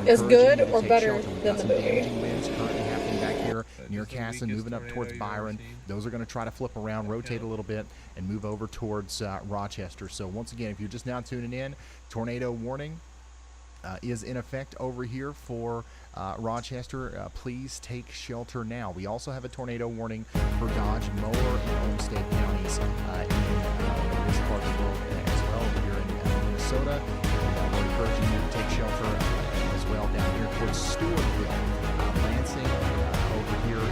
is encouraging good you to or take better shelter. We've than got the some movie? damaging winds currently happening back here near Casson, moving up towards Byron. Those are going to try to flip around, rotate a little bit, and move over towards Rochester. So once again, if you're just now tuning in, tornado warning is in effect over here for Rochester. Please take shelter now. We also have a tornado warning for Dodge, Mower, and Olmsted counties in this part of the world as well. Over here in Minnesota, we're encouraging you to take shelter as well down here towards Stewartville, Lansing, over here in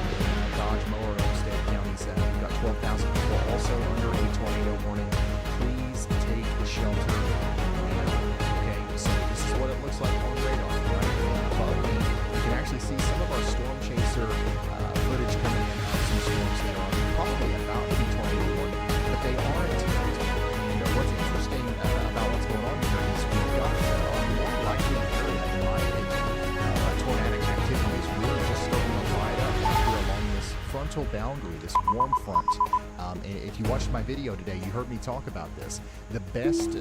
Dodge, Mower, and Olmsted counties. We've got 12,000 people also under a tornado warning. Please take shelter. So this is what it looks like on radar, right? And above me, you can actually see some of our storm chaser footage coming in of some storms that are probably about to be tornado warning, but they aren't yet. And what's interesting about what's going on here is we've got a more likely area, in my opinion, tornadic activity is really just starting to light up here along this frontal boundary, this warm front. If you watched my video today, you heard me talk about this. The biggest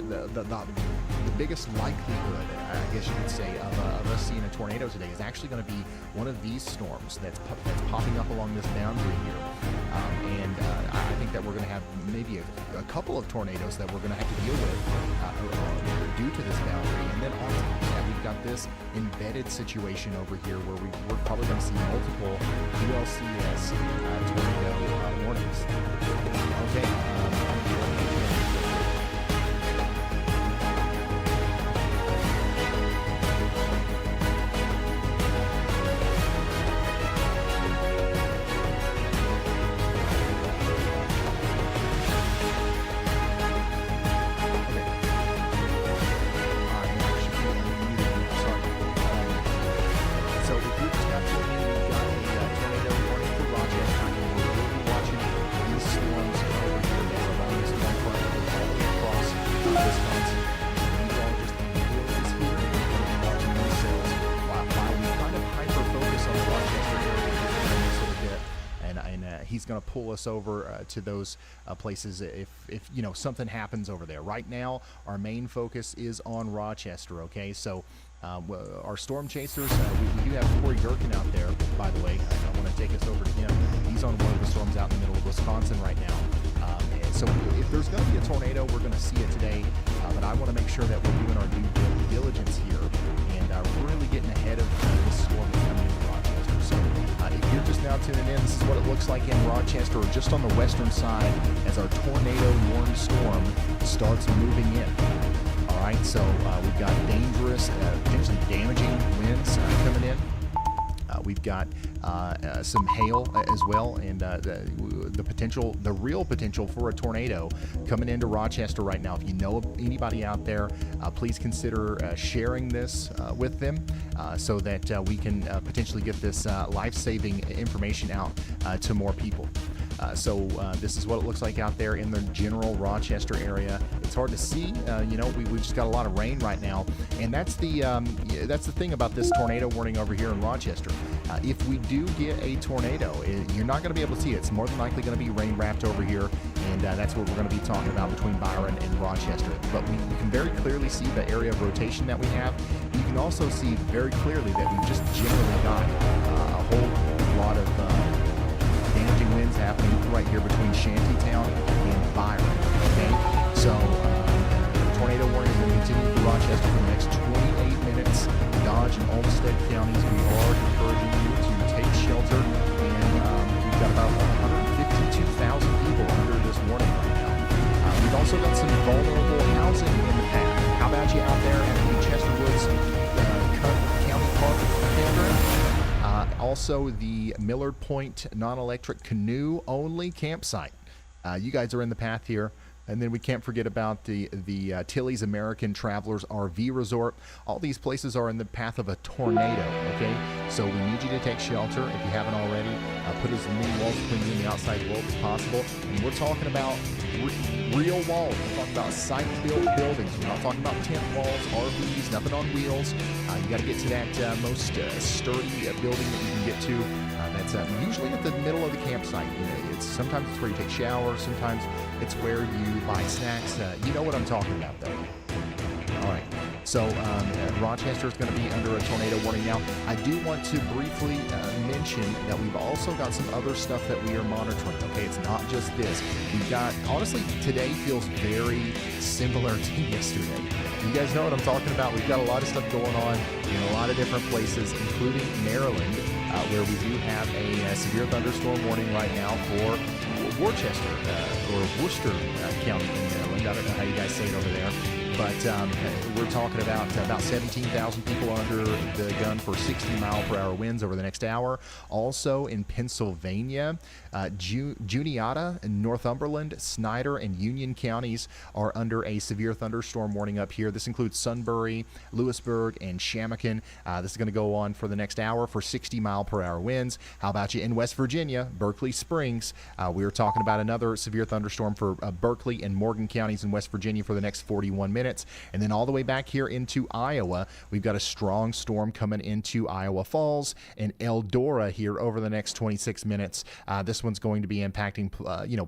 likelihood, I guess you could say, of us seeing a tornado today is actually going to be one of these storms that's popping up along this boundary here. I think that we're going to have maybe a couple of tornadoes that we're going to have to deal with due to this boundary. And then on top of that, we've got this embedded situation over here where we're probably going to see multiple ULCS tornado warnings. Okay. He's going to pull us over to those places if you know something happens over there. Right now, our main focus is on Rochester. Okay, so our storm chasers, we do have Corey Gherkin out there. By the way, I want to take us over to him. He's on one of the storms out in the middle of Wisconsin right now. And so if there's going to be a tornado, we're going to see it today. But I want to make sure that we're doing our due diligence here and really getting ahead of this storm that's coming into Rochester. So if you're just now tuning in, this is what it looks like in Rochester, or just on the western side, as our tornado-warned storm starts moving in. All right, so we've got dangerous, potentially damaging winds coming in. We've got some hail as well, and the real potential for a tornado coming into Rochester right now. If you know of anybody out there, please consider sharing this with them so that we can potentially get this life-saving information out to more people. So this is what it looks like out there in the general Rochester area. It's hard to see. We've just got a lot of rain right now, and that's the thing about this tornado warning over here in Rochester. If we do get a tornado, you're not going to be able to see it. It's more than likely going to be rain wrapped over here, and that's what we're going to be talking about between Byron and Rochester. But we can very clearly see the area of rotation that we have. You can also see very clearly that we've just generally got a whole lot of damaging winds happening right here between Shantytown and Byron. Okay, so tornado warning is going to continue for Rochester for the next 28 minutes. Dodge and Olmsted counties, we are encouraging you to take shelter, and we've got about 152,000 people under this warning right now. We've also got some vulnerable housing in the path. How about you out there at the Chester Woods County Park campground? Also the Millard Point non-electric canoe-only campsite. You guys are in the path here. And then we can't forget about the Tilly's American Travelers RV Resort. All these places are in the path of a tornado, okay? So we need you to take shelter if you haven't already. Put as many walls between you and the outside world as possible. And we're talking about real walls. We're talking about site-built buildings. We're not talking about tent walls, RVs, nothing on wheels. You got to get to that most sturdy building that you can get to. That's usually at the middle of the campsite. Sometimes it's where you take showers. Sometimes it's where you buy snacks. You know what I'm talking about, though. All right. So Rochester is going to be under a tornado warning now. I do want to briefly mention that we've also got some other stuff that we are monitoring. Okay, it's not just this. We've got, honestly, today feels very similar to yesterday. You guys know what I'm talking about. We've got a lot of stuff going on in a lot of different places, including Maryland, where we do have a severe thunderstorm warning right now for Worcester or Worcester County in Maryland. I don't know how you guys say it over there. But we're talking about 17,000 people under the gun for 60-mile-per-hour winds over the next hour. Also in Pennsylvania, Juniata, Northumberland, Snyder, and Union counties are under a severe thunderstorm warning up here. This includes Sunbury, Lewisburg, and Shamokin. This is going to go on for the next hour for 60-mile-per-hour winds. How about you in West Virginia, Berkeley Springs? We were talking about another severe thunderstorm for Berkeley and Morgan counties in West Virginia for the next 41 minutes. And then all the way back here into Iowa, we've got a strong storm coming into Iowa Falls and Eldora here over the next 26 minutes. This one's going to be impacting,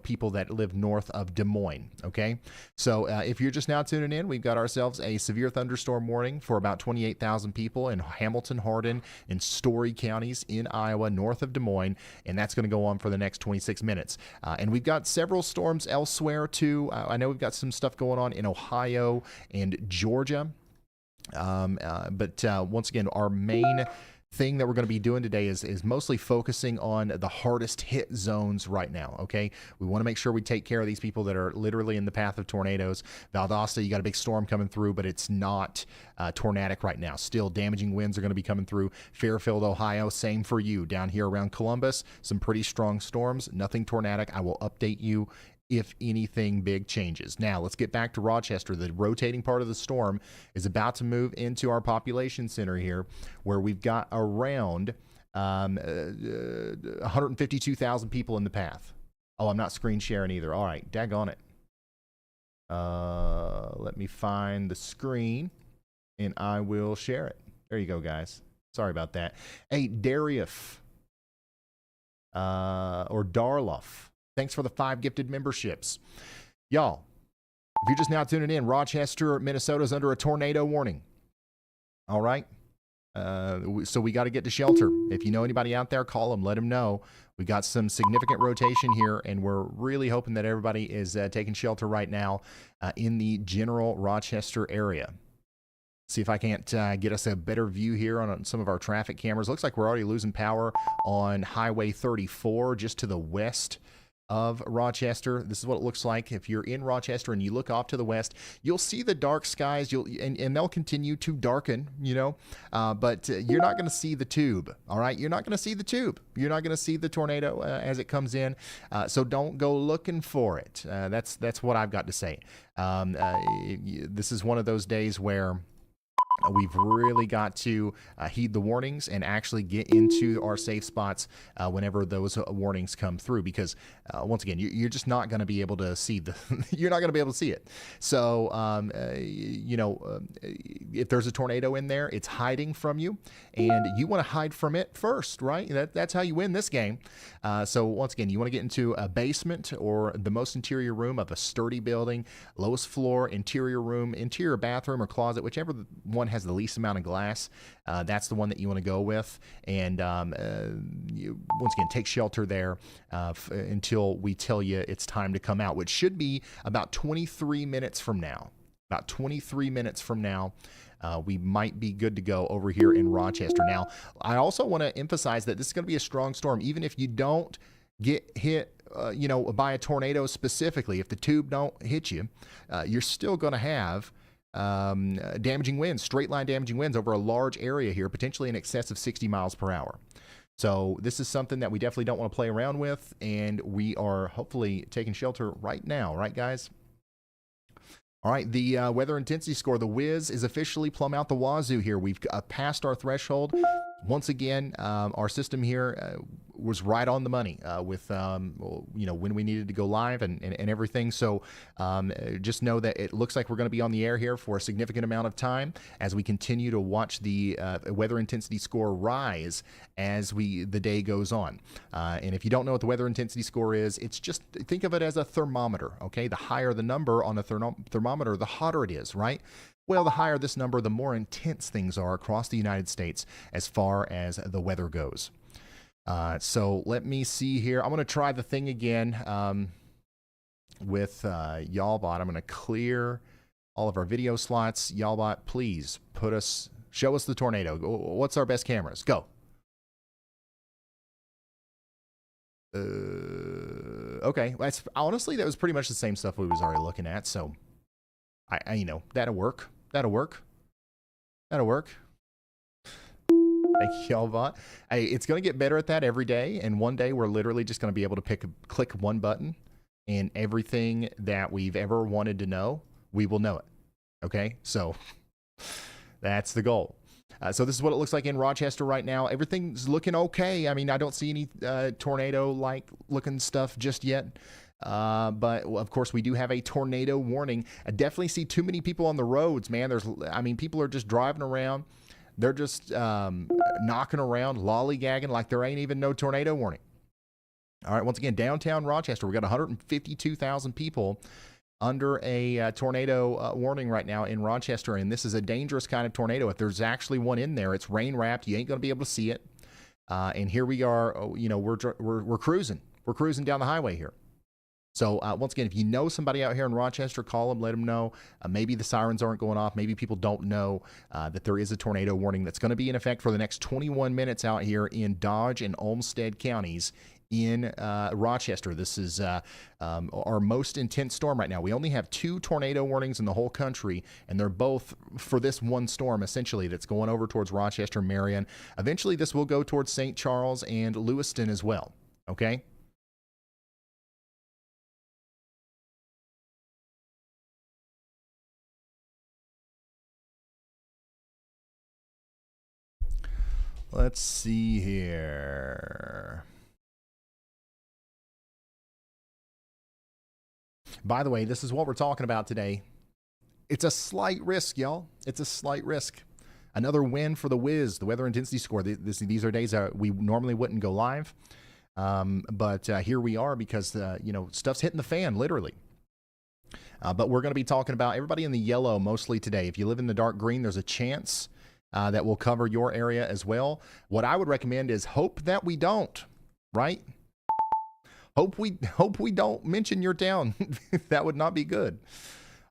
people that live north of Des Moines. Okay, so if you're just now tuning in, we've got ourselves a severe thunderstorm warning for about 28,000 people in Hamilton, Hardin, and Story counties in Iowa, north of Des Moines, and that's going to go on for the next 26 minutes. And we've got several storms elsewhere too. I know we've got some stuff going on in Ohio and Georgia. But once again, our main thing that we're going to be doing today is mostly focusing on the hardest hit zones right now. Okay, we want to make sure we take care of these people that are literally in the path of tornadoes. Valdosta, you got a big storm coming through, but it's not tornadic right now. Still, damaging winds are going to be coming through. Fairfield, Ohio, same for you. Down here around Columbus, some pretty strong storms. Nothing tornadic. I will update you if anything big changes. Now, let's get back to Rochester. The rotating part of the storm is about to move into our population center here, where we've got around 152,000 people in the path. Oh, I'm not screen sharing either. All right, daggone it. Let me find the screen, and I will share it. There you go, guys. Sorry about that. Hey, Darius, or Darloff, thanks for the 5 gifted memberships. Y'all, if you're just now tuning in, Rochester, Minnesota is under a tornado warning. All right? So we got to get to shelter. If you know anybody out there, call them, let them know. We got some significant rotation here, and we're really hoping that everybody is taking shelter right now in the general Rochester area. See if I can't get us a better view here on some of our traffic cameras. Looks like we're already losing power on Highway 34 just to the west of Rochester. This is what it looks like. If you're in Rochester and you look off to the west, you'll see the dark skies. And they'll continue to darken, but you're not going to see the tube. All right, you're not going to see the tube. You're not going to see the tornado as it comes in. So don't go looking for it. That's what I've got to say. This is one of those days where we've really got to heed the warnings and actually get into our safe spots whenever those warnings come through, because once again, you're just not going to be able to see you're not going to be able to see it. So, if there's a tornado in there, it's hiding from you, and you want to hide from it first, right? That's how you win this game. So once again, you want to get into a basement or the most interior room of a sturdy building, lowest floor, interior room, interior bathroom or closet, whichever one has the least amount of glass. That's the one that you want to go with. And once again, take shelter there until we tell you it's time to come out, which should be about 23 minutes from now. About 23 minutes from now, we might be good to go over here in Rochester. Now, I also want to emphasize that this is going to be a strong storm. Even if you don't get hit by a tornado specifically, if the tube don't hit you, you're still going to have damaging winds, straight line damaging winds over a large area here, potentially in excess of 60 miles per hour. So this is something that we definitely don't want to play around with, and we are hopefully taking shelter right now, right, guys? All right, the weather intensity score, the Wiz, is officially plumb out the wazoo here. We've passed our threshold. Once again, our system here was right on the money with when we needed to go live and everything. So just know that it looks like we're going to be on the air here for a significant amount of time as we continue to watch the weather intensity score rise as the day goes on. And if you don't know what the weather intensity score is, it's just, think of it as a thermometer. Okay, the higher the number on a thermometer, the hotter it is, right? Well, the higher this number, the more intense things are across the United States as far as the weather goes. So let me see here. I'm going to try the thing again with Y'allbot. I'm going to clear all of our video slots. Y'allbot, please show us the tornado. What's our best cameras? Go. Okay. Honestly, that was pretty much the same stuff we was already looking at. So that'll work. That'll work. Thank you, Y'allbot. Hey, it's going to get better at that every day. And one day we're literally just going to be able to click one button and everything that we've ever wanted to know, we will know it. Okay. So that's the goal. So this is what it looks like in Rochester right now. Everything's looking okay. I mean, I don't see any tornado-like looking stuff just yet. But of course, we do have a tornado warning. I definitely see too many people on the roads, man. People are just driving around. They're just knocking around, lollygagging like there ain't even no tornado warning. All right, once again, downtown Rochester, we got 152,000 people under a tornado warning right now in Rochester, and this is a dangerous kind of tornado. If there's actually one in there, it's rain wrapped. You ain't going to be able to see it. And here we are. We're cruising. We're cruising down the highway here. So once again, if you know somebody out here in Rochester, call them, let them know. Maybe the sirens aren't going off. Maybe people don't know that there is a tornado warning that's going to be in effect for the next 21 minutes out here in Dodge and Olmsted counties in Rochester. This is our most intense storm right now. We only have 2 tornado warnings in the whole country, and they're both for this one storm, essentially, that's going over towards Rochester, Marion. Eventually, this will go towards St. Charles and Lewiston as well, okay? Let's see here. By the way, this is what we're talking about today. It's a slight risk, y'all. It's a slight risk. Another win for the Wiz, the weather intensity score. These are days we normally wouldn't go live. But here we are because, stuff's hitting the fan, literally. But we're going to be talking about everybody in the yellow mostly today. If you live in the dark green, there's a chance that will cover your area as well. What I would recommend is hope that we don't, right? Hope we don't mention your town. That would not be good.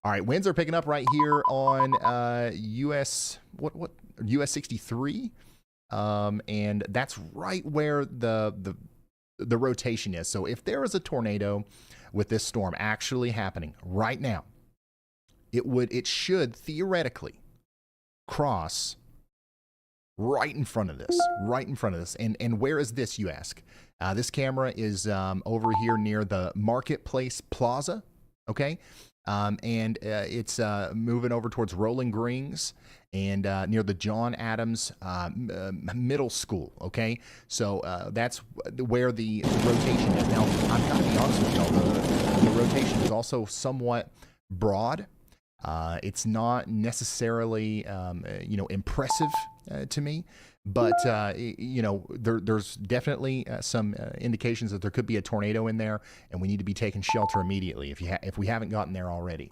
All right, winds are picking up right here on US 63, and that's right where the rotation is. So if there is a tornado with this storm actually happening right now, it should theoretically cross right in front of this. And where is this, you ask? This camera is over here near the Marketplace Plaza, okay? And it's moving over towards Rolling Greens and near the John Adams Middle School, okay? So that's where the rotation is. Now, I've got to be honest with y'all, the rotation is also somewhat broad. It's not necessarily, impressive to me, but there's definitely some indications that there could be a tornado in there, and we need to be taking shelter immediately if we haven't gotten there already.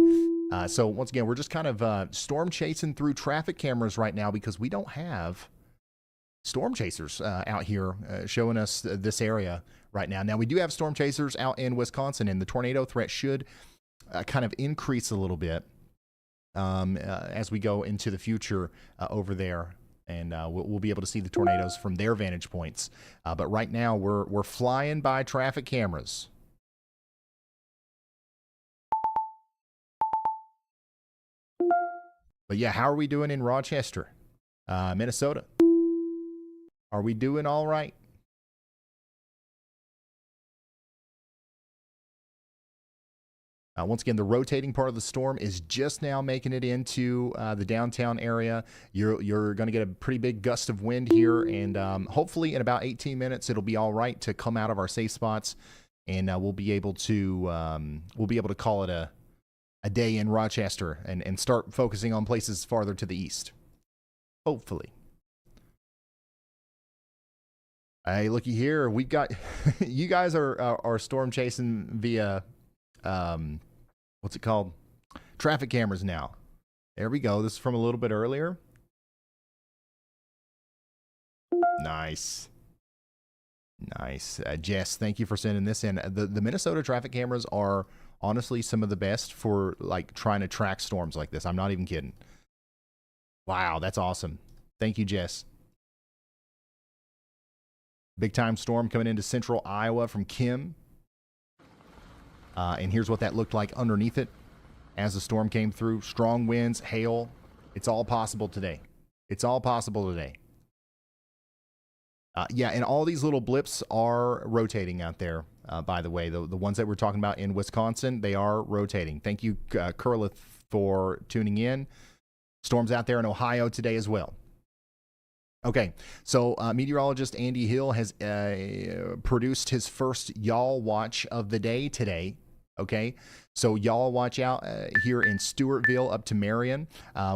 So once again, we're just kind of storm chasing through traffic cameras right now because we don't have storm chasers out here showing us this area right now. Now we do have storm chasers out in Wisconsin, and the tornado threat should kind of increase a little bit as we go into the future over there, and we'll be able to see the tornadoes from their vantage points. But right now, we're flying by traffic cameras. But yeah, how are we doing in Rochester, Minnesota? Are we doing all right? Once again, the rotating part of the storm is just now making it into the downtown area. You're going to get a pretty big gust of wind here, and hopefully in about 18 minutes it'll be all right to come out of our safe spots, and we'll be able to call it a day in Rochester and start focusing on places farther to the east. Hopefully. Hey, looky here. We've got you guys are storm chasing via what's it called? Traffic cameras now. There we go. This is from a little bit earlier. Nice. Nice. Jess, thank you for sending this in. The Minnesota traffic cameras are honestly some of the best for like trying to track storms like this. I'm not even kidding. Wow, that's awesome. Thank you, Jess. Big time storm coming into central Iowa from Kim. And here's what that looked like underneath it as the storm came through. Strong winds, hail. It's all possible today. It's all possible today. Yeah, and all these little blips are rotating out there, by the way. The ones that we're talking about in Wisconsin, they are rotating. Thank you, Kurlith, for tuning in. Storms out there in Ohio today as well. Okay, so meteorologist Andy Hill has produced his first Y'all Watch of the day today. Okay, so y'all watch out here in Stewartville up to Marion.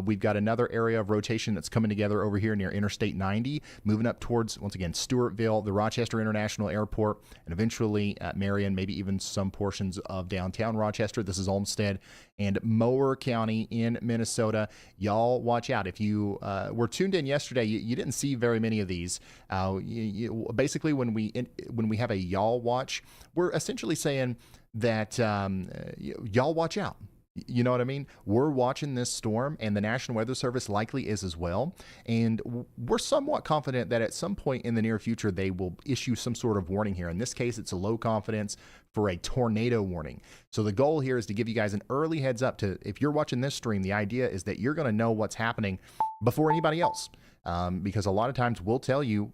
We've got another area of rotation that's coming together over here near Interstate 90, moving up towards, once again, Stewartville, the Rochester International Airport, and eventually Marion, maybe even some portions of downtown Rochester. This is Olmsted and Mower County in Minnesota. Y'all watch out. If you were tuned in yesterday, you didn't see very many of these. Basically, when we have a y'all watch, we're essentially saying that y'all watch out. You know what I mean? We're watching this storm, and the National Weather Service likely is as well. And we're somewhat confident that at some point in the near future, they will issue some sort of warning here. In this case, it's a low confidence for a tornado warning. So the goal here is to give you guys an early heads up to, if you're watching this stream, the idea is that you're going to know what's happening before anybody else. Because a lot of times we'll tell you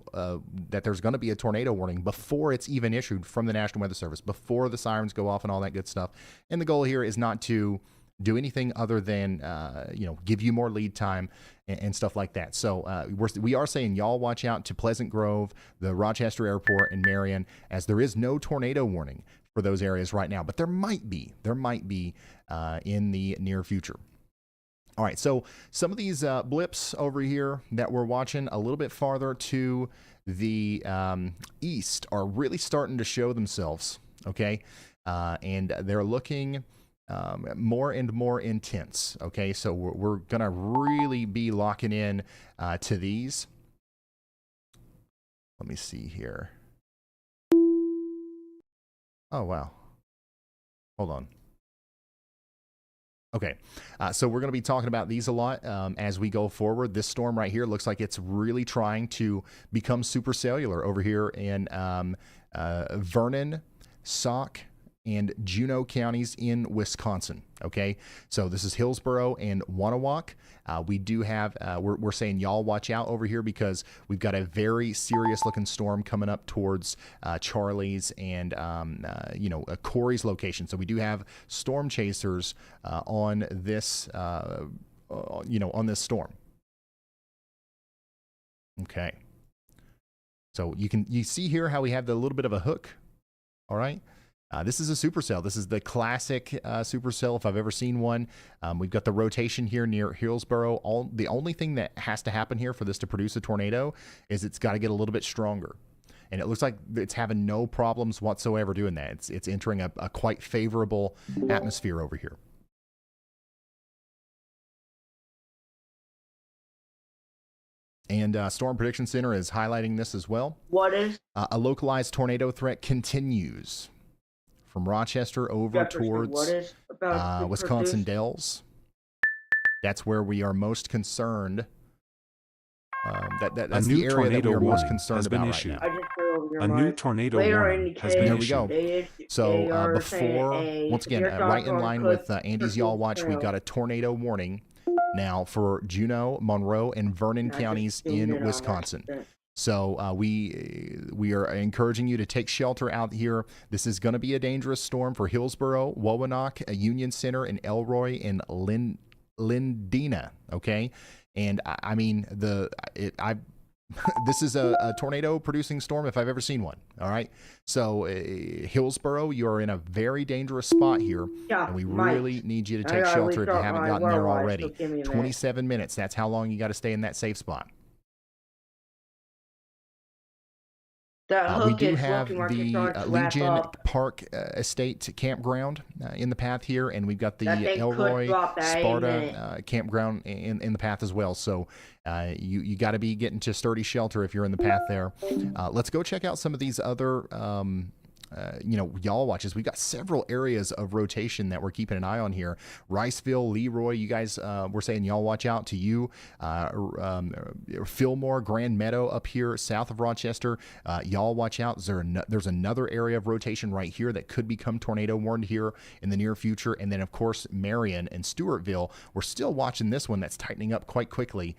that there's going to be a tornado warning before it's even issued from the National Weather Service, before the sirens go off and all that good stuff. And the goal here is not to do anything other than, give you more lead time and stuff like that. So we are saying y'all watch out to Pleasant Grove, the Rochester Airport, and Marion, as there is no tornado warning for those areas right now. But there might be in the near future. All right, so some of these blips over here that we're watching a little bit farther to the east are really starting to show themselves, okay? And they're looking more and more intense, okay? So we're going to really be locking in to these. Let me see here. Oh, wow. Hold on. Okay, so we're going to be talking about these a lot as we go forward. This storm right here looks like it's really trying to become supercellular over here in Vernon, Sauk, and Juneau counties in Wisconsin. Okay, so this is Hillsboro and Wanawak. We do have, we're saying y'all watch out over here because we've got a very serious looking storm coming up towards Charlie's and, Corey's location. So we do have storm chasers on this, on this storm. Okay. So you see here how we have the little bit of a hook. All right. This is a supercell. This is the classic supercell if I've ever seen one. We've got the rotation here near Hillsboro. The only thing that has to happen here for this to produce a tornado is it's got to get a little bit stronger. And it looks like it's having no problems whatsoever doing that. It's entering a quite favorable atmosphere over here. And Storm Prediction Center is highlighting this as well. What is? A localized tornado threat continues from Rochester over towards Wisconsin Dells. That's where we are most concerned. That's the area that we are most concerned about right now. A new tornado warning has been issued. There we go. So before, once again, right in line with Andy's Y'all Watch, we've got a tornado warning now for Juneau, Monroe, and Vernon counties in Wisconsin. So we are encouraging you to take shelter out here. This is going to be a dangerous storm for Hillsboro, Wawanock, Union Center, and Elroy and Lindina. Okay, and I mean this is a tornado producing storm if I've ever seen one. All right, so Hillsboro, you are in a very dangerous spot here, and we really need you to take shelter if you haven't gotten there already. 27 minutes. That's how long you got to stay in that safe spot. We do have the Legion Park Estate Campground in the path here, and we've got the Elroy Sparta Campground in the path as well. So you got to be getting to Sturdy Shelter if you're in the path there. Let's go check out some of these other y'all watches. We've got several areas of rotation that we're keeping an eye on here. Riceville, Leroy, you guys we're saying y'all watch out to you. Fillmore, Grand Meadow up here south of Rochester, y'all watch out. There's another area of rotation right here that could become tornado warned here in the near future. And then of course Marion and Stewartville, we're still watching this one that's tightening up quite quickly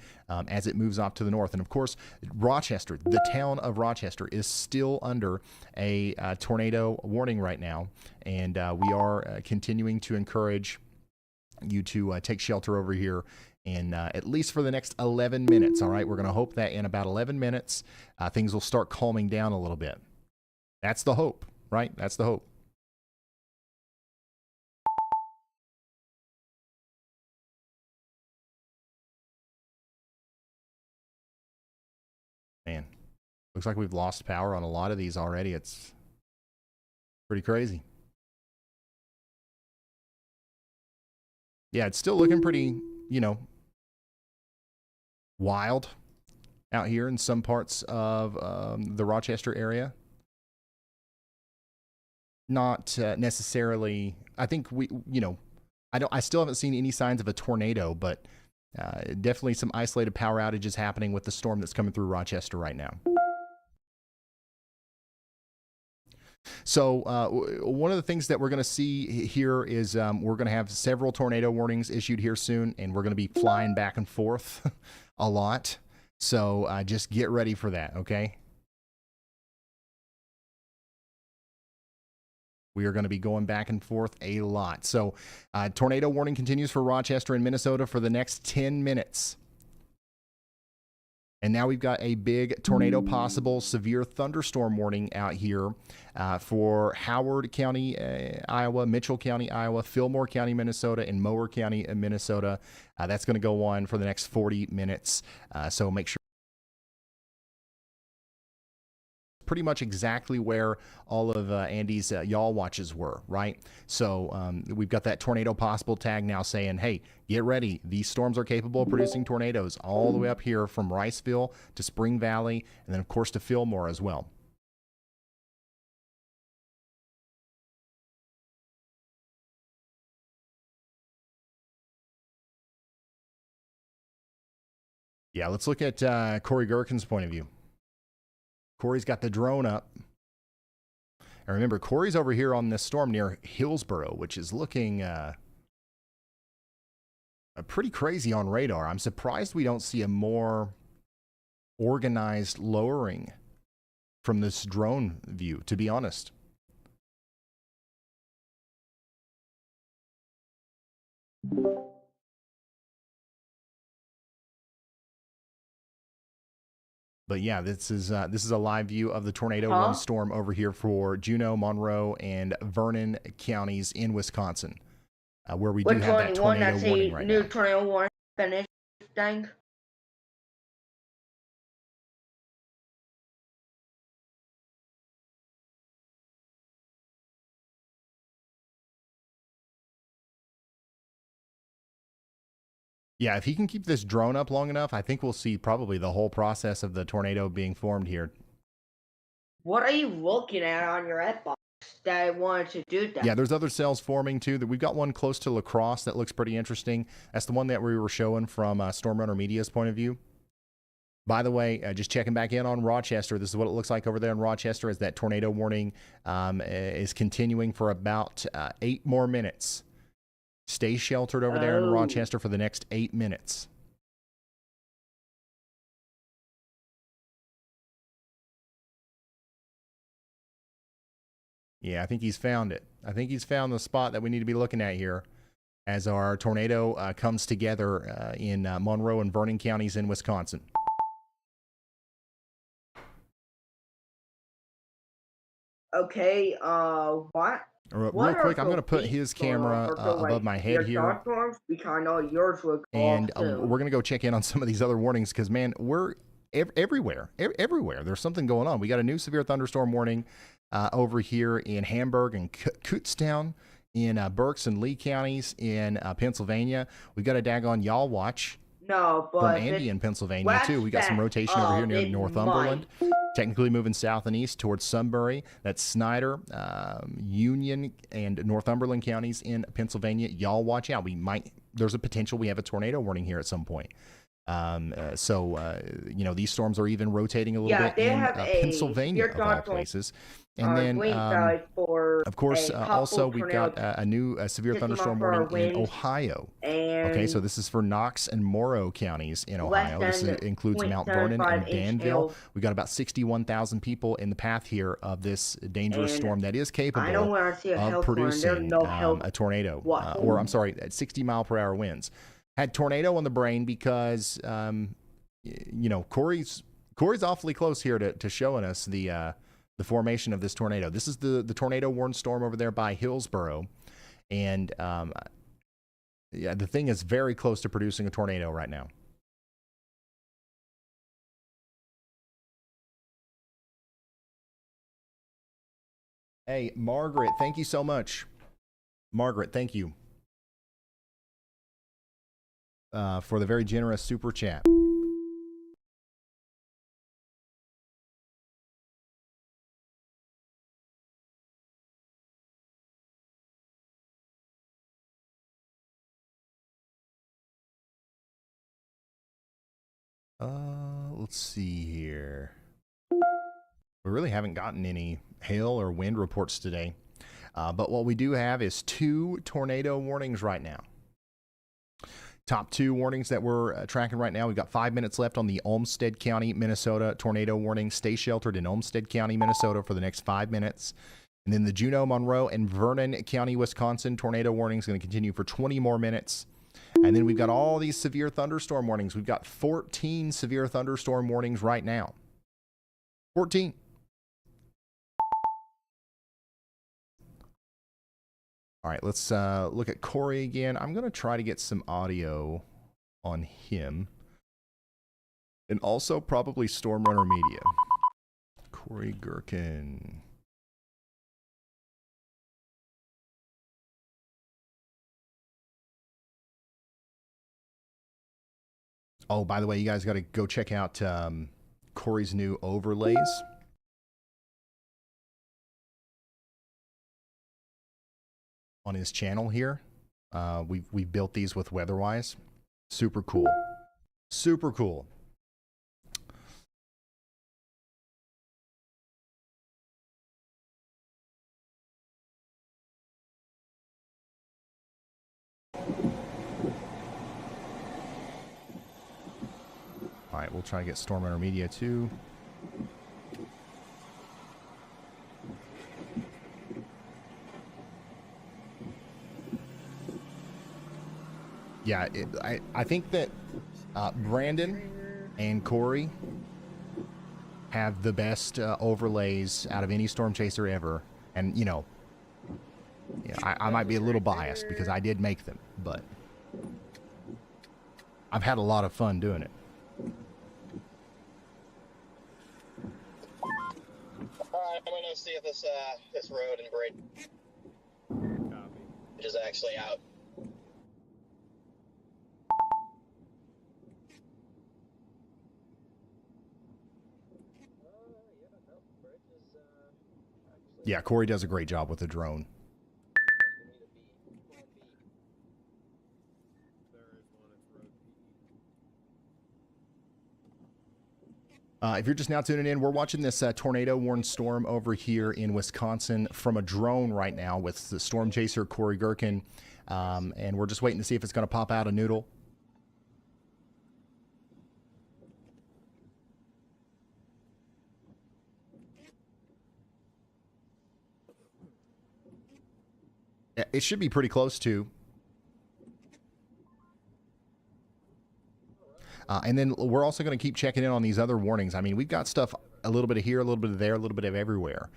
as it moves off to the north. And of course Rochester, the town of Rochester, is still under a tornado warning right now, and we are continuing to encourage you to take shelter over here in at least for the next 11 minutes. All right, we're going to hope that in about 11 minutes things will start calming down a little bit. That's the hope, right? That's the hope. Man, looks like we've lost power on a lot of these already. It's pretty crazy. Yeah, it's still looking pretty, wild out here in some parts of the Rochester area. Not necessarily, I think I still haven't seen any signs of a tornado, but definitely some isolated power outages happening with the storm that's coming through Rochester right now. So one of the things that we're going to see here is we're going to have several tornado warnings issued here soon, and we're going to be flying back and forth a lot. So just get ready for that, okay? We are going to be going back and forth a lot. So tornado warning continues for Rochester and Minnesota for the next 10 minutes. And now we've got a big tornado possible severe thunderstorm warning out here for Howard County, Iowa, Mitchell County, Iowa, Fillmore County, Minnesota, and Mower County, Minnesota. That's going to go on for the next 40 minutes. So make sure. Pretty much exactly where all of Andy's y'all watches were, right? So we've got that tornado possible tag now saying, hey, get ready. These storms are capable of producing tornadoes all the way up here from Riceville to Spring Valley, and then of course to Fillmore as well. Yeah, let's look at Corey Gherkin's point of view. Corey's got the drone up. And remember, Corey's over here on this storm near Hillsboro, which is looking pretty crazy on radar. I'm surprised we don't see a more organized lowering from this drone view, to be honest. But yeah, this is a live view of the tornado warning storm over here for Juneau, Monroe, and Vernon counties in Wisconsin, where we do have that tornado warning right now. New tornado warning finished thing. Yeah, if he can keep this drone up long enough, I think we'll see probably the whole process of the tornado being formed here. What are you looking at on your Xbox that I wanted to do that? Yeah, there's other cells forming too. We've got one close to La Crosse that looks pretty interesting. That's the one that we were showing from Stormrunner Media's point of view. By the way, just checking back in on Rochester, this is what it looks like over there in Rochester as that tornado warning is continuing for about 8 more minutes. Stay sheltered over there in Rochester for the next 8 minutes. Yeah, I think he's found it. I think he's found the spot that we need to be looking at here as our tornado comes together in Monroe and Vernon counties in Wisconsin. Okay, what? Real quick, I'm going to put his camera above my head here. Because I know yours will go and we're going to go check in on some of these other warnings because, man, we're everywhere. There's something going on. We got a new severe thunderstorm warning over here in Hamburg and Kutztown in Berks and Lee counties in Pennsylvania. We got a daggone y'all watch. No, but from Andy in Pennsylvania too. We got some rotation over here near Northumberland. Technically moving south and east towards Sunbury. That's Snyder, Union, and Northumberland counties in Pennsylvania. Y'all watch out. There's a potential we have a tornado warning here at some point. These storms are even rotating a little bit in Pennsylvania of all places. And then, of course, also we've got a new severe thunderstorm warning in Ohio. Okay, so this is for Knox and Morrow counties in Ohio. This includes Mount Vernon and Danville. We've got about 61,000 people in the path here of this dangerous storm that is capable of producing a tornado. Or, I'm sorry, 60-mile-per-hour winds. Had tornado on the brain because, Corey's awfully close here to showing us the formation of this tornado. This is the tornado warned storm over there by Hillsboro. And, the thing is very close to producing a tornado right now. Hey, Margaret, thank you so much. Margaret, thank you. For the very generous super chat. Let's see here. We really haven't gotten any hail or wind reports today. But what we do have is 2 tornado warnings right now. Top 2 warnings that we're tracking right now. We've got 5 minutes left on the Olmsted County, Minnesota tornado warning. Stay sheltered in Olmsted County, Minnesota for the next 5 minutes. And then the Juneau, Monroe, and Vernon County, Wisconsin tornado warning is going to continue for 20 more minutes. And then we've got all these severe thunderstorm warnings. We've got 14 severe thunderstorm warnings right now. 14. All right, let's look at Corey again. I'm going to try to get some audio on him. And also probably Storm Runner Media. Corey Gherkin. Oh, by the way, you guys got to go check out Corey's new overlays. On his channel here. We've built these with Weatherwise. Super cool. Super cool. All right, we'll try to get Storm Runner Media too. Yeah, I think that Brandon and Corey have the best overlays out of any Storm Chaser ever. And, I might be a little biased because I did make them, but I've had a lot of fun doing it. I'm gonna see if this road and bridge is actually out. Yeah, Corey does a great job with the drone. If you're just now tuning in, we're watching this tornado warned storm over here in Wisconsin from a drone right now with the Storm Chaser Corey Gherkin, and we're just waiting to see if it's going to pop out a noodle. It should be pretty close to. And then we're also going to keep checking in on these other warnings. I mean, we've got stuff a little bit of here, a little bit of there, a little bit of everywhere.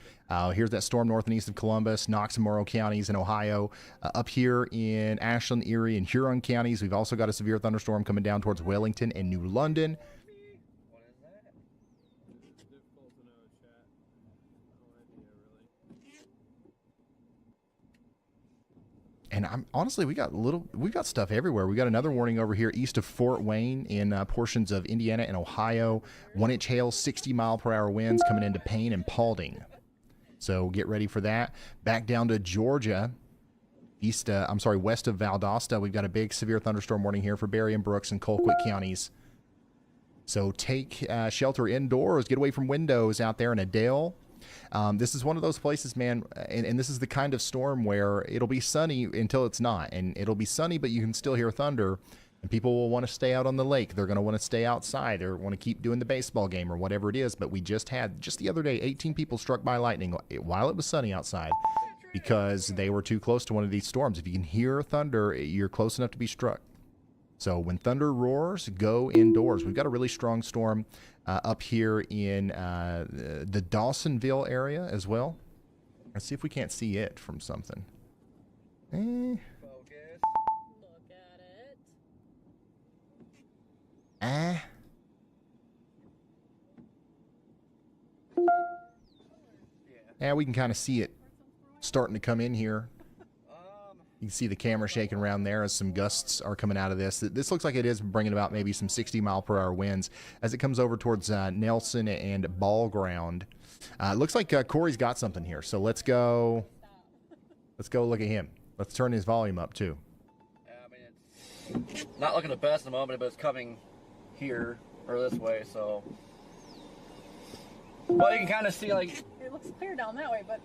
Here's that storm north and east of Columbus, Knox and Morrow counties in Ohio. Up here in Ashland, Erie, and Huron counties, we've also got a severe thunderstorm coming down towards Wellington and New London. And honestly, we got stuff everywhere. We got another warning over here east of Fort Wayne in portions of Indiana and Ohio. 1-inch hail, 60-mile-per-hour winds coming into Payne and Paulding. So get ready for that. Back down to Georgia, west of Valdosta. We've got a big severe thunderstorm warning here for Berry and Brooks and Colquitt counties. So take shelter indoors. Get away from windows out there in Adele. This is one of those places, man, and this is the kind of storm where it'll be sunny until it's not, and it'll be sunny, but you can still hear thunder, and people will want to stay out on the lake. They're going to want to stay outside or want to keep doing the baseball game or whatever it is, but we just the other day, 18 people struck by lightning while it was sunny outside because they were too close to one of these storms. If you can hear thunder, you're close enough to be struck. So when thunder roars, go indoors. We've got a really strong storm up here in the Dawsonville area as well. Let's see if we can't see it from something. Focus. Look at it. Yeah, we can kind of see it starting to come in here. You can see the camera shaking around there as some gusts are coming out of this. This looks like it is bringing about maybe some 60-mile-per-hour winds as it comes over towards Nelson and Ball Ground. It looks like Corey's got something here, so let's go look at him. Let's turn his volume up, too. Yeah, I mean, it's not looking the best in the moment, but it's coming here, or this way, so... Well, you can kind of see, like... It looks clear down that way, but...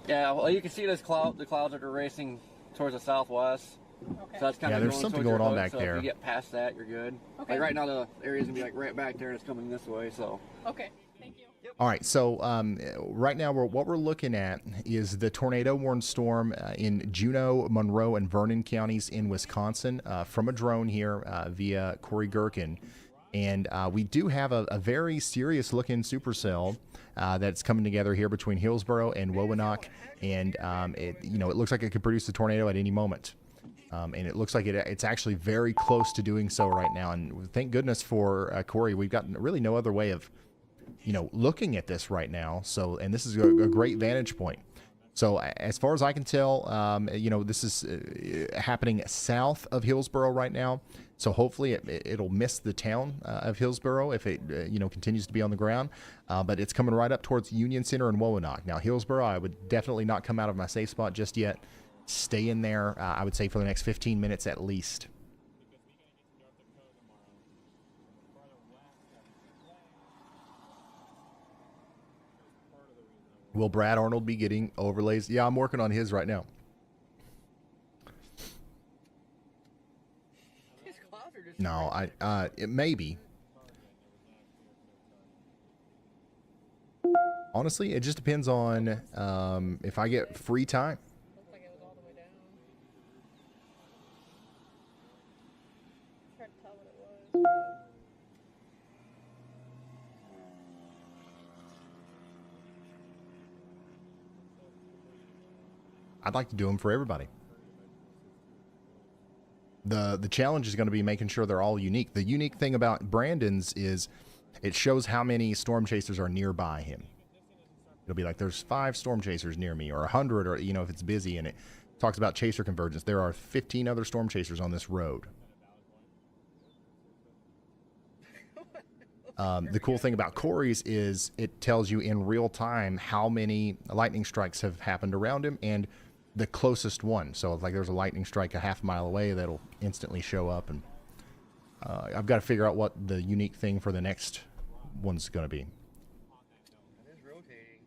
Yeah, well, you can see this cloud. The clouds are racing towards the southwest. Okay. So that's kind of there's something going on back there. If you get past that, you're good. Okay. Like right now, the area's gonna be like right back there, and it's coming this way. So. Okay. Thank you. All right, so right now what we're looking at is the tornado-warned storm in Juneau, Monroe, and Vernon counties in Wisconsin from a drone here via Corey Gherkin. And we do have a very serious-looking supercell that's coming together here between Hillsboro and Wowonock, and it looks like it could produce a tornado at any moment. And it looks like it's actually very close to doing so right now. And thank goodness for Corey. We've got really no other way of, looking at this right now. So, and this is a great vantage point. So as far as I can tell, this is happening south of Hillsboro right now. So hopefully it'll miss the town of Hillsboro if it continues to be on the ground. But it's coming right up towards Union Center and Wowonock. Now Hillsboro, I would definitely not come out of my safe spot just yet. Stay in there, I would say, for the next 15 minutes at least. Will Brad Arnold be getting overlays? Yeah, I'm working on his right now. No, it may be. Honestly, it just depends on if I get free time. Looks like it was all the way down. Tried to tell what it was. I'd like to do them for everybody. The challenge is going to be making sure they're all unique. The unique thing about Brandon's is it shows how many storm chasers are nearby him. It'll be like there's 5 storm chasers near me, or 100, or if it's busy, and it talks about chaser convergence. There are 15 other storm chasers on this road. The cool thing about Corey's is it tells you in real time how many lightning strikes have happened around him and the closest one. So if, like, there's a lightning strike a half mile away, that'll instantly show up. And I've got to figure out what the unique thing for the next one's going to be. It is rotating.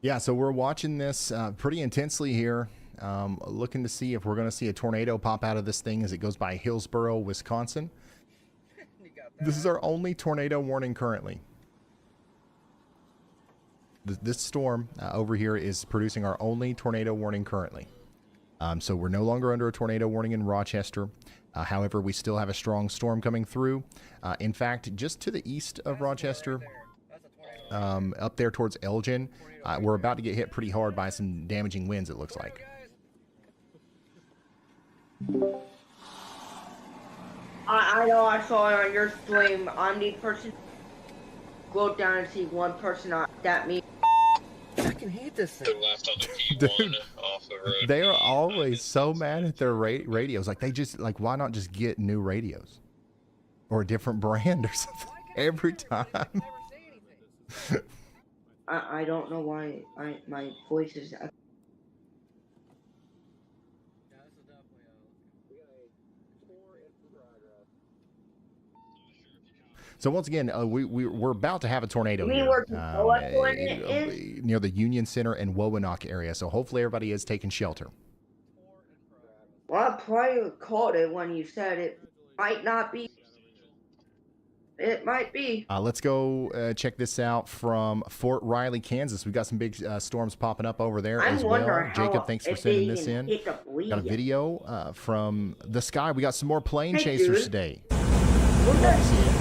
Yeah, so we're watching this pretty intensely here, looking to see if we're going to see a tornado pop out of this thing as it goes by Hillsboro, Wisconsin. This is our only tornado warning currently. This storm over here is producing our only tornado warning currently. So we're no longer under a tornado warning in Rochester. However, we still have a strong storm coming through. In fact, just to the east of Rochester... That's a tornado. up there towards Elgin. We're about to get hit pretty hard by some damaging winds, it looks like. I know I saw it on your stream. I'm the person. Go down and see one person on that means. I fucking hate this thing. Left on the P1 Dude, off the road. they are always so mad at their radios. Like, they just, like, why not just get new radios? Or a different brand or something every time. I don't know why my voice is. So once again, we're about to have a tornado You mean here, where it is? near the Union Center and Wowanoke area. So hopefully everybody is taking shelter. Well, I probably called it when you said it might not be. It might be. Let's go check this out from Fort Riley, Kansas. We've got some big storms popping up over there as well. Jacob, thanks for sending this in. Got a video from the sky. We got some more plane chasers today. Love to see it.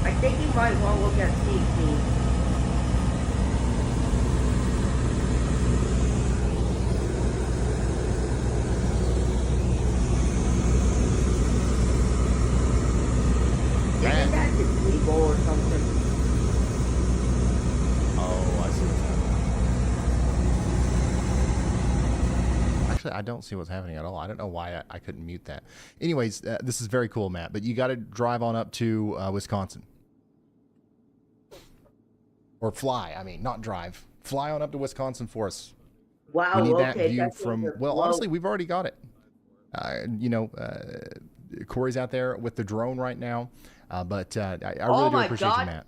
I think you might want to look at CC. Isn't that the Tebow or something? Oh, I see what's happening. Actually, I don't see what's happening at all. I don't know why I couldn't mute that. Anyways, this is very cool, Matt. But you got to drive on up to Wisconsin. Or fly. I mean, not drive. Fly on up to Wisconsin for us. Wow, We need that okay, view that's from... even Well, low. honestly, we've already got it. Corey's out there with the drone right now. But I really do my appreciate you, God. Matt.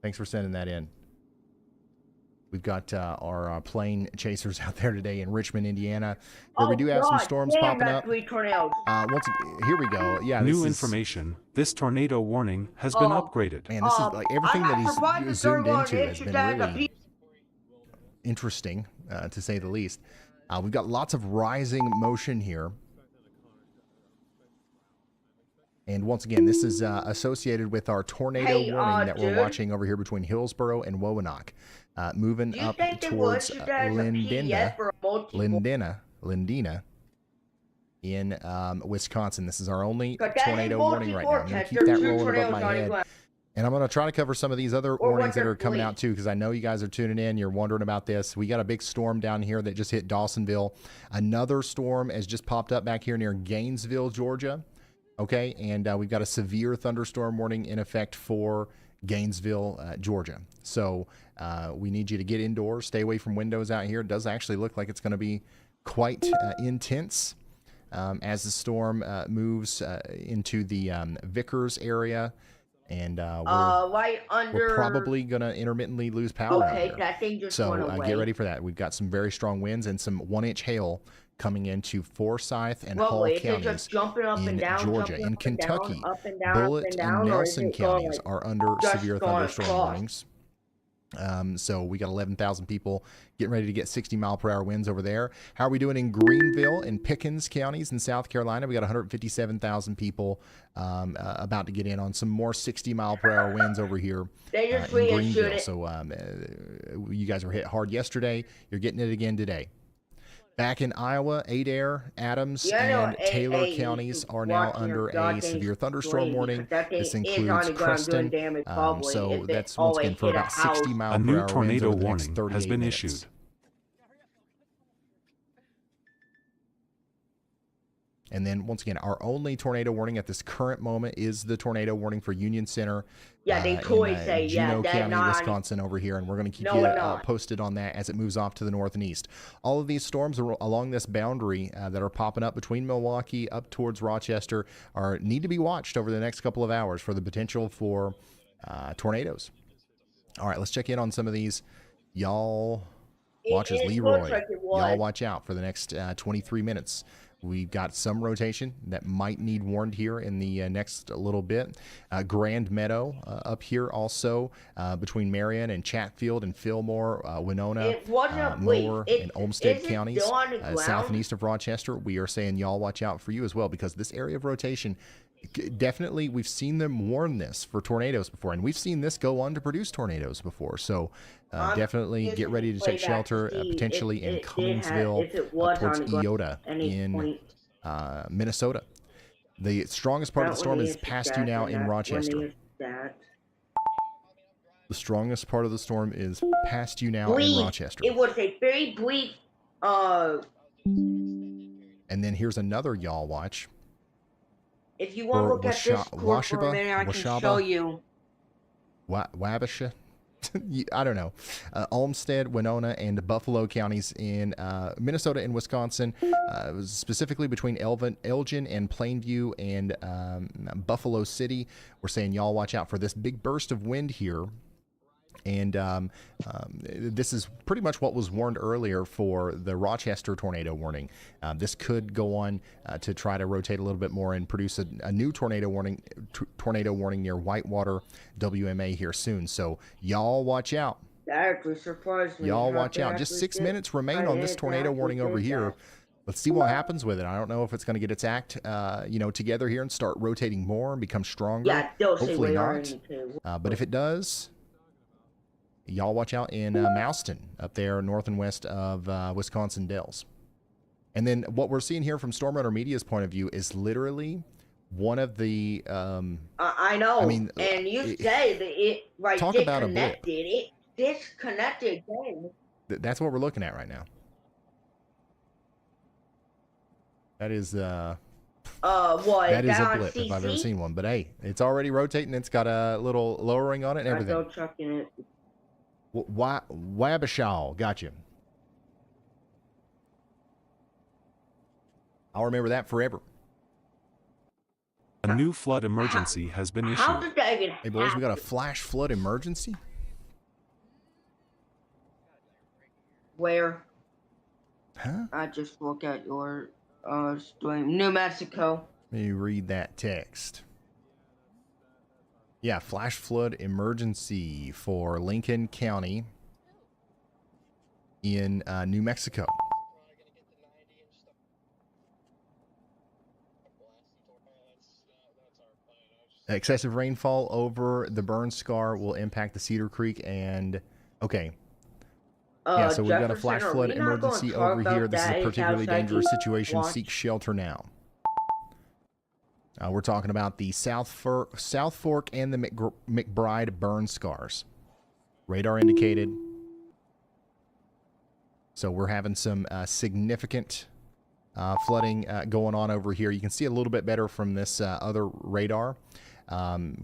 Thanks for sending that in. We've got our plane chasers out there today in Richmond, Indiana, where we do have some storms popping up. Here we go. Yeah, New information. This tornado warning has been upgraded. Man, this is like everything that he's zoomed into has been really interesting, to say the least. We've got lots of rising motion here. And once again, this is associated with our tornado warning that we're watching over here between Hillsboro and Wowanoke. Moving up towards Lindena in Wisconsin. This is our only tornado warning right now. I'm going to keep that rolling above my head. And I'm going to try to cover some of these other warnings that are coming out too, because I know you guys are tuning in. You're wondering about this. We got a big storm down here that just hit Dawsonville. Another storm has just popped up back here near Gainesville, Georgia. Okay, and we've got a severe thunderstorm warning in effect for Gainesville, Georgia. So we need you to get indoors, stay away from windows out here. It does actually look like it's going to be quite intense as the storm moves into the Vickers area. And we're probably going to intermittently lose power out here. That thing just So went away. get ready for that. We've got some very strong winds and some 1-inch hail coming into Forsyth and Hall counties in Georgia. In Kentucky, Bullitt and Nelson counties are under severe thunderstorm warnings. So we got 11,000 people getting ready to get 60-mile-per-hour winds over there. How are we doing in Greenville and Pickens counties in South Carolina? We got 157,000 people about to get in on some more 60-mile-per-hour winds over here in Greenville. So you guys were hit hard yesterday. You're getting it again today. Back in Iowa, Adair, Adams, and Taylor counties are now under a severe thunderstorm warning. This includes Creston. So that's once again for about 60 mile per hour winds. A new tornado over the next warning 38 has been minutes. issued. And then once again, our only tornado warning at this current moment is the tornado warning for Union Center. Yeah, they totally say, Juneau County, not Wisconsin over here, and we're going to keep you posted on that as it moves off to the north and east. All of these storms are along this boundary that are popping up between Milwaukee up towards Rochester need to be watched over the next couple of hours for the potential for tornadoes. All right, let's check in on some of these. Y'all watch as Leroy. Y'all watch out for the next 23 minutes. We've got some rotation that might need warned here in the next little bit. Grand Meadow up here also between Marion and Chatfield and Fillmore, Winona, Moore, and Olmsted counties, south and east of Rochester. We are saying y'all watch out for you as well, because this area of rotation definitely, we've seen them warn this for tornadoes before, and we've seen this go on to produce tornadoes before. So definitely get ready to take shelter, potentially in Cumminsville, if it was up towards on the ground Iota at any in point. Minnesota. The strongest part of the storm When is they past hit you that, now when in that- when Rochester. they hit that. The strongest part of the storm is past you now in Brief. Rochester. It was a very brief. And then here's another y'all watch. If you want to For look at this core for a minute, I can Washaba? show you. Wabasha? I don't know. Olmsted, Winona, and Buffalo counties in Minnesota and Wisconsin, specifically between Elgin and Plainview and Buffalo City. We're saying y'all watch out for this big burst of wind here. And this is pretty much what was warned earlier for the Rochester tornado warning. This could go on to try to rotate a little bit more and produce a new tornado warning near Whitewater, WMA here soon. So y'all watch out. That actually surprised me. Y'all how watch they out. Just actually 6 did- minutes remain I on this did tornado that, warning we over did here. that. Let's see what happens with it. I don't know if it's going to get its act, together here and start rotating more and become stronger. Yeah, they'll say Hopefully we are not. in the But if it does, y'all watch out in Mouston, up there north and west of Wisconsin Dells. And then what we're seeing here from Stormrunner Media's point of view is literally one of the. I know. I mean, and you say that it right talk about a blip. disconnected. It disconnected again. That's what we're looking at right now. That is What? that is a on blip if I've ever CC? seen one. But hey, it's already rotating. It's got a little lowering on it and I everything. go chucking it. Wabashaw, got you. I'll remember that forever. A new flood emergency has been How issued. did that even Hey boys, we got a happen? flash flood emergency. Where? Huh? I just look at your stream. New Mexico. Let me read that text. Yeah, flash flood emergency for Lincoln County in New Mexico. Excessive rainfall over the burn scar will impact the Cedar Creek and okay. Yeah, so we've got a Jefferson, flash are flood we not gonna emergency talk over about here. This is that? a It's particularly outside dangerous the situation. watch. Seek shelter now. We're talking about the South Fork and the McBride burn scars. Radar indicated. So we're having some significant flooding going on over here. You can see a little bit better from this other radar.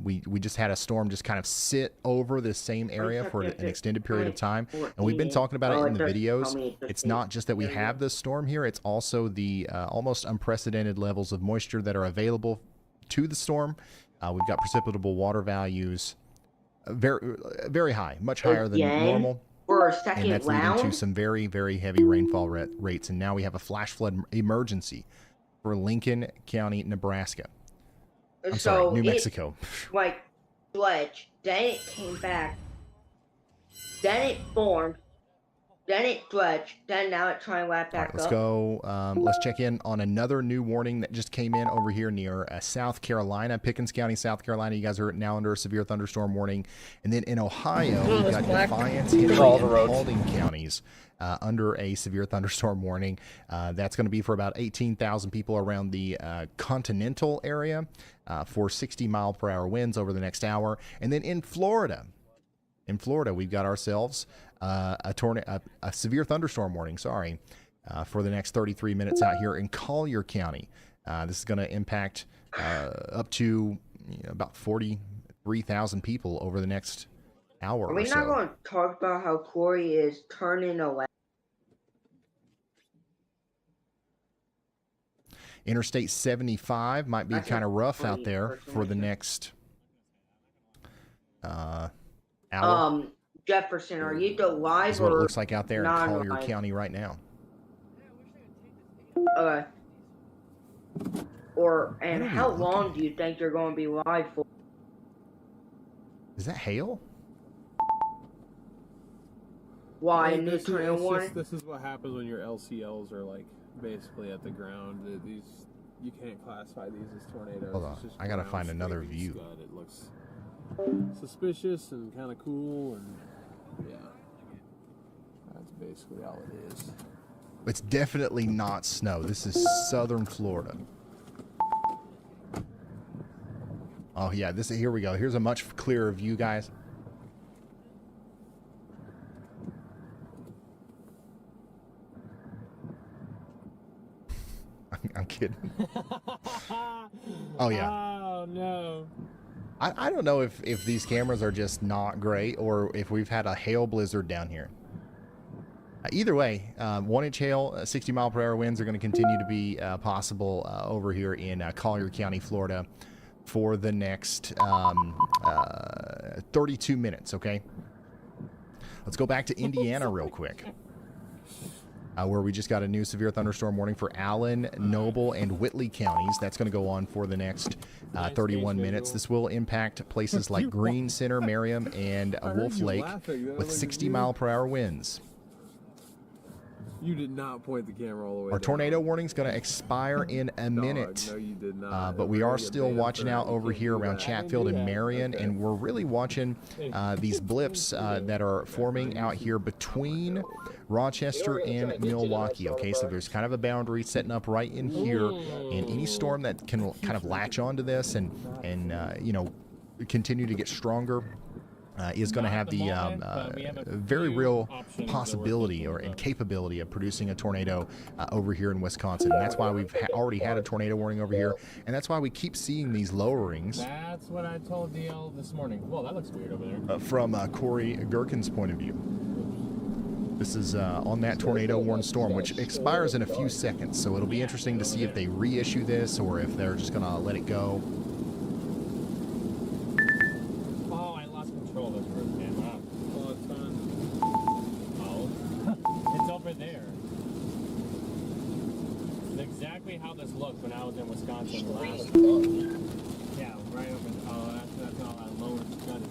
We just had a storm just kind of sit over this same area for an extended period of time. And we've been talking about it in the videos. It's not just that we have this storm here. It's also the almost unprecedented levels of moisture that are available to the storm. We've got precipitable water values very, very high, much higher than Again? normal. For a And second that's leading round? to some very, very heavy rainfall rates. And now we have a flash flood emergency for Lincoln County, Nebraska. I'm sorry, New Mexico. Like, Sledge, then it came back, then it formed, then it Sledge, then now it's trying to wrap All back right, let's up. go. Let's check in on another new warning that just came in over here near South Carolina, Pickens County, South Carolina. You guys are now under a severe thunderstorm warning. And then in Ohio, we've got Defiance, Henry, and Paulding counties under a severe thunderstorm warning. That's going to be for about 18,000 people around the continental area for 60-mile-per-hour winds over the next hour. And then in Florida, we've got ourselves a severe thunderstorm warning, for the next 33 minutes out here in Collier County. This is going to impact up to about 43,000 people over the next hour Are or we so. not going to talk about how Corey is turning away? Interstate 75 might be That's kind of a rough out great there for the person. next hour. Jefferson, are you the live Is what it or looks like out there in Collier non-live? County right now. Okay. And What are we how looking long do you think you're going to be live for? Is that hail? Why? Hey, New this, is, tornado it's warning? just, this is what happens when your LCLs are like basically at the ground. you can't classify these as tornadoes. Hold on, It's just I gotta brown find another scraping view. scud. It looks suspicious and kind of cool, and yeah, that's basically all it is. It's definitely not snow. This is southern Florida. Oh yeah, here we go. Here's a much clearer view, guys. I'm kidding. Oh yeah. Oh no. I don't know if these cameras are just not great or if we've had a hail blizzard down here. Either way, 1-inch hail, 60-mile-per-hour winds are going to continue to be possible over here in Collier County, Florida, for the next 32 minutes, okay? Let's go back to Indiana real quick, where we just got a new severe thunderstorm warning for Allen, Noble, and Whitley counties. That's going to go on for the next 31 minutes. This will impact places like Green Center, Merriam, and Wolf Lake with 60-mile-per-hour winds. You did not point the camera all the way Our down. tornado warning is going to expire in a minute. No, you did not. But we are still watching out over here around Chatfield and Marion, Okay. and we're really watching these blips that are forming out here between Rochester and Milwaukee. Okay, so there's kind of a boundary setting up right in here, and any storm that can kind of latch onto this and you know, continue to get stronger is going to have the very real possibility and capability of producing a tornado over here in Wisconsin. And that's why we've already had a tornado warning over here, and that's why we keep seeing these lowerings. That's what I told DL this morning. Whoa, that looks weird over there. From Corey Gherkin's point of view. This is on that tornado warned storm, which expires in a few seconds. So it'll be interesting to see if they reissue this or if they're just going to let it go. Oh, I lost control of this first camera. Well, it's fun. Oh, it's over there. It's exactly how this looked when I was in Wisconsin last. Yeah, right over there. Oh, that's all that lower scud.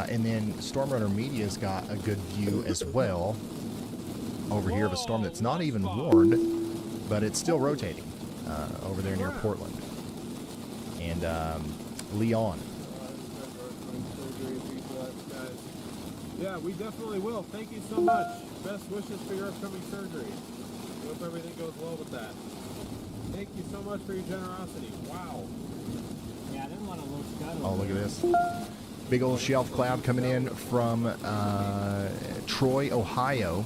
And then Storm Runner Media's got a good view as well over here of a storm that's not even warned, but it's still rotating over there near Portland and Leon. Yeah, we definitely will. Thank you so much. Best wishes for your upcoming surgery. Hope everything goes well with that. Thank you so much for your generosity. Wow. Yeah, I didn't want to load scud. Oh, look at this. Big old shelf cloud coming in from Troy, Ohio.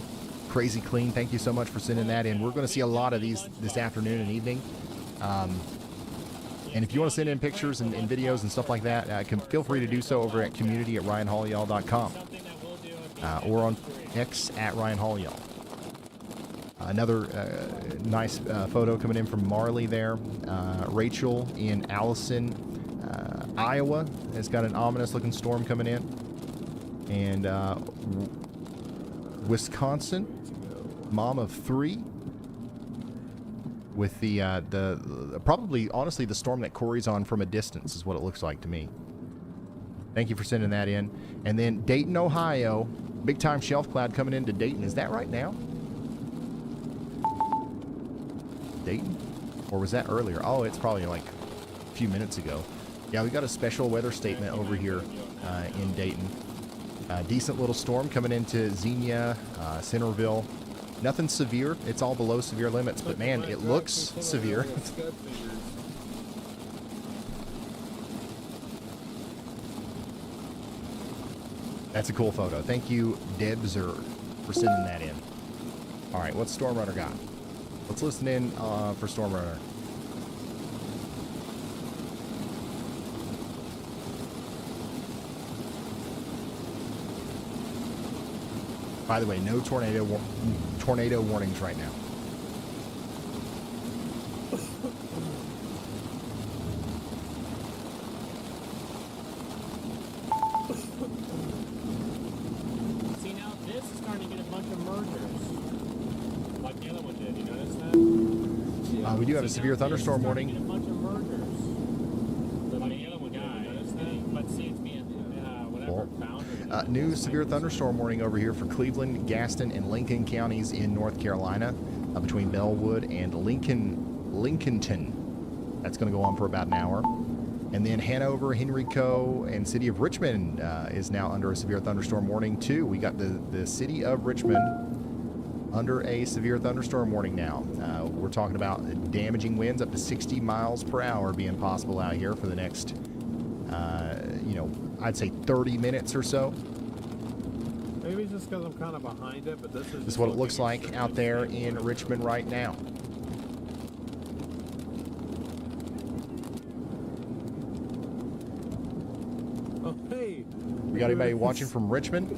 Crazy clean. Thank you so much for sending that in. We're going to see a lot of these this afternoon and evening. And if you want to send in pictures and videos and stuff like that, feel free to do so over at community@ryanhaulyall.com or on X @ryanhaulyall. Another nice photo coming in from Marley there. Rachel in Allison, Iowa has got an ominous looking storm coming in. And Wisconsin, mom of 3, with the probably honestly the storm that Corey's on from a distance is what it looks like to me. Thank you for sending that in. And then Dayton, Ohio, big time shelf cloud coming into Dayton. Is that right now? Dayton? Or was that earlier? Oh, it's probably like a few minutes ago. Yeah, we got a special weather statement over here in Dayton. Decent little storm coming into Xenia, Centerville. Nothing severe. It's all below severe limits, but man, it looks severe. That's a cool photo. Thank you, Debzer, for sending that in. All right, what's Storm Runner got? Let's listen in for Storm Runner. By the way, no tornado warnings right now. See, now this is starting to get a bunch of mergers. Like the other one did. You notice that? We do have a severe thunderstorm Get a warning. bunch of mergers. Like the other one did. You notice that? But see, it's being whatever Well, boundary. New severe thunderstorm warning over here for Cleveland, Gaston, and Lincoln counties in North Carolina, between Bellwood and Lincolnton. That's going to go on for about an hour. And then Hanover, Henrico, and City of Richmond is now under a severe thunderstorm warning too. We got the City of Richmond under a severe thunderstorm warning now. We're talking about damaging winds up to 60 miles per hour being possible out here for the next, I'd say 30 minutes or so. Maybe it's just because I'm kind of behind it, but this is what it looks like out there in Richmond right now. Oh, hey. We got anybody watching from Richmond?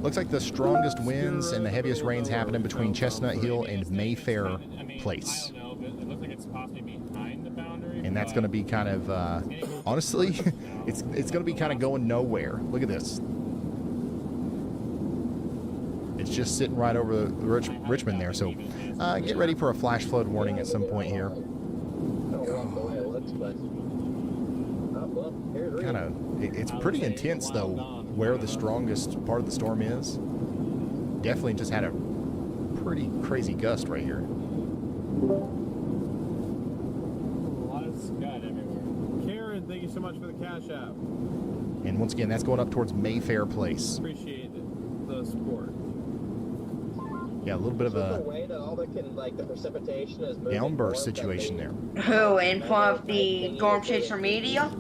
Looks like the strongest winds and the heaviest rains happening between Chestnut Hill and Mayfair Place. I don't know, but it looks like it's possibly behind the boundary. And that's going to be kind of, honestly, it's going to be kind of going nowhere. Look at this. It's just sitting right over the Richmond there. So get ready for a flash flood warning at some point here. Kind of, it's pretty intense though, where the strongest part of the storm is. Definitely just had a pretty crazy gust right here. A lot of scud everywhere. Karen, thank you so much for the cash app. And once again, that's going up towards Mayfair Place. Appreciate the support. Yeah, a little bit of a downburst situation there. Who, in front of the Storm Chaser media?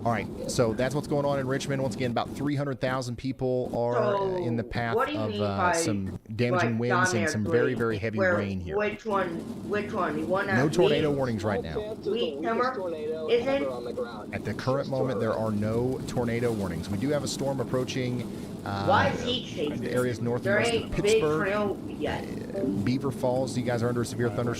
All right, so that's what's going on in Richmond. Once again, about 300,000 people are in the path what do you mean by, of some damaging like, winds down and there some three? very, very heavy Where- rain here. Which one? You want No tornado warnings right now. Weak summer? Isn't? At the current moment, there are no tornado warnings. We do have a storm approaching Why is he chasing? the areas north and There west ain't of big Pittsburgh. trail yet. Beaver Falls, you guys are under a severe thunderstorm.